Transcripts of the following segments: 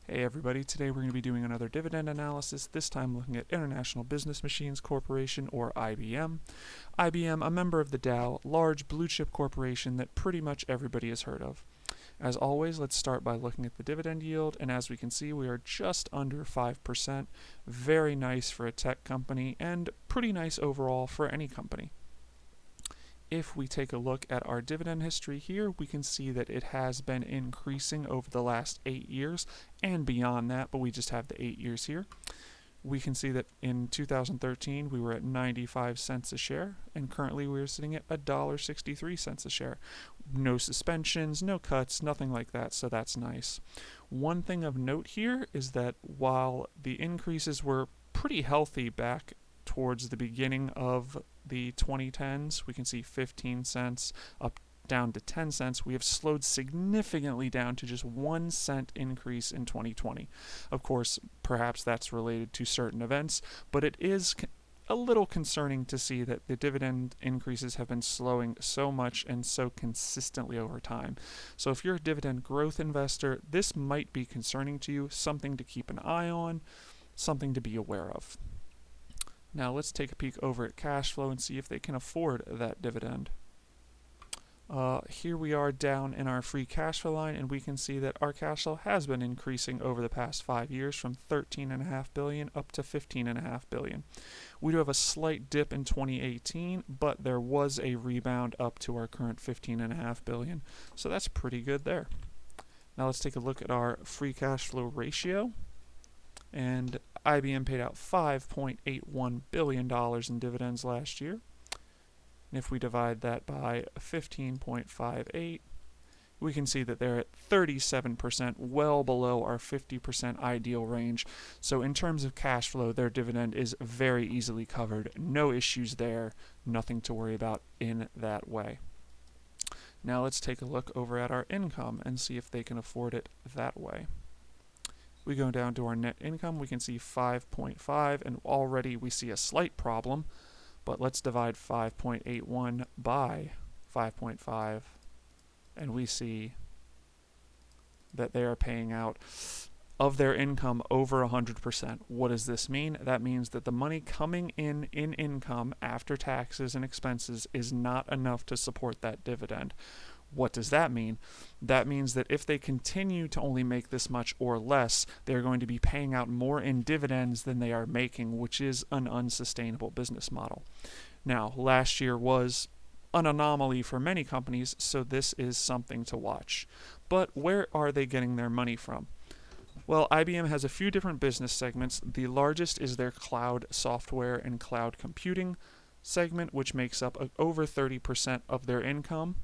Hey everybody, today we're going to be doing another dividend analysis, this time looking at International Business Machines Corporation, or IBM. IBM, a member of the Dow, large blue chip corporation that pretty much everybody has heard of. As always, let's start by looking at the dividend yield, and as we can see, we are just under 5%. Very nice for a tech company, and pretty nice overall for any company. If we take a look at our dividend history here, we can see that it has been increasing over the last 8 years and beyond that, but we just have the 8 years here. We can see that in 2013 we were at 95 cents a share, and currently we are sitting at $1.63 a share. No suspensions, no cuts, nothing like that, so that's nice. One thing of note here is that while the increases were pretty healthy back towards the beginning of the 2010s, we can see 15 cents up down to 10 cents. We have slowed significantly down to just 1 cent increase in 2020. Of course, perhaps that's related to certain events, but it is a little concerning to see that the dividend increases have been slowing so much and so consistently over time. So if you're a dividend growth investor, this might be concerning to you, something to keep an eye on, something to be aware of. Now let's take a peek over at cash flow and see if they can afford that dividend. Here we are down in our free cash flow line, and we can see that our cash flow has been increasing over the past 5 years from $13.5 billion up to $15.5 billion. We do have a slight dip in 2018, but there was a rebound up to our current $15.5 billion, so that's pretty good there. Now let's take a look at our free cash flow ratio. And IBM paid out $5.81 billion in dividends last year. And if we divide that by 15.58, we can see that they're at 37%, well below our 50% ideal range. So in terms of cash flow, their dividend is very easily covered. No issues there, nothing to worry about in that way. Now let's take a look over at our income and see if they can afford it that way. We go down to our net income, we can see 5.5, and already we see a slight problem, but let's divide 5.81 by 5.5, and we see that they are paying out of their income over 100%. What does this mean? That means that the money coming in income after taxes and expenses is not enough to support that dividend. What does that mean? That means that if they continue to only make this much or less, they're going to be paying out more in dividends than they are making, which is an unsustainable business model. Now, last year was an anomaly for many companies, so this is something to watch. But where are they getting their money from? Well, IBM has a few different business segments. The largest is their cloud software and cloud computing segment, which makes up over 30% of their income.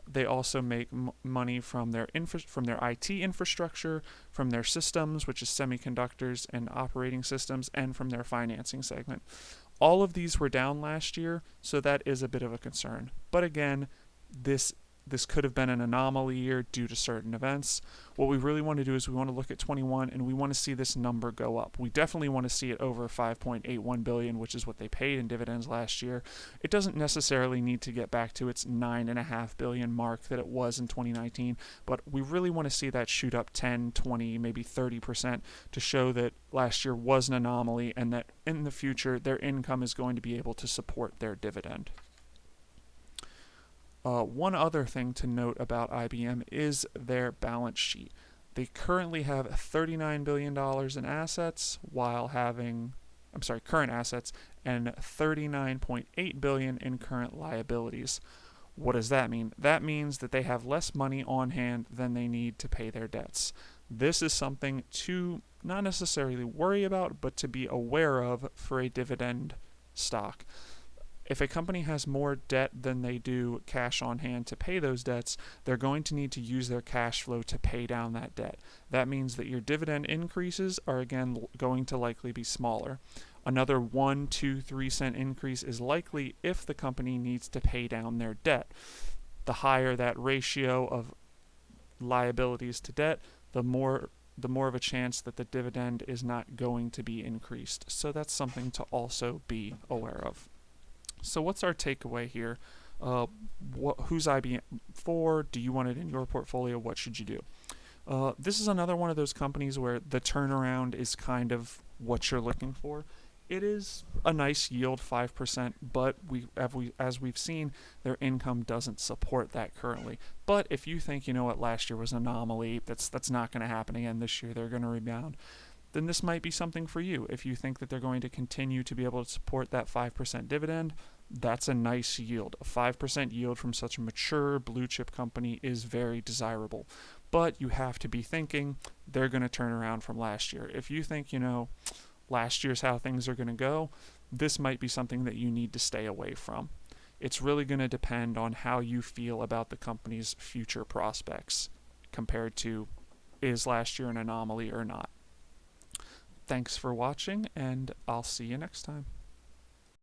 They also make money from their IT infrastructure, from their systems, which is semiconductors and operating systems, and from their financing segment. All of these were down last year, so that is a bit of a concern. But again, this could have been an anomaly year due to certain events. What we really want to do is we want to look at 21, and we want to see this number go up. We definitely want to see it over $5.81 billion, which is what they paid in dividends last year. It doesn't necessarily need to get back to its $9.5 billion mark that it was in 2019, but we really want to see that shoot up 10, 20, maybe 30% to show that last year was an anomaly and that in the future their income is going to be able to support their dividend. One other thing to note about IBM is their balance sheet. They currently have $39 billion in assets current assets, and $39.8 billion in current liabilities. What does that mean? That means that they have less money on hand than they need to pay their debts. This is something to not necessarily worry about, but to be aware of for a dividend stock. If a company has more debt than they do cash on hand to pay those debts, they're going to need to use their cash flow to pay down that debt. That means that your dividend increases are again going to likely be smaller. Another 1, 2, 3 cent increase is likely if the company needs to pay down their debt. The higher that ratio of liabilities to debt, the more of a chance that the dividend is not going to be increased. So that's something to also be aware of. So what's our takeaway here? Who's IBM for? Do you want it in your portfolio? What should you do? This is another one of those companies where the turnaround is kind of what you're looking for. It is a nice yield, 5%, but as we've seen, their income doesn't support that currently. But if you think, you know what, last year was an anomaly, that's not going to happen again this year, they're going to rebound, then this might be something for you. If you think that they're going to continue to be able to support that 5% dividend, that's a nice yield. A 5% yield from such a mature blue chip company is very desirable. But you have to be thinking they're going to turn around from last year. If you think, last year's how things are going to go, this might be something that you need to stay away from. It's really going to depend on how you feel about the company's future prospects compared to, is last year an anomaly or not. Thanks for watching, and I'll see you next time.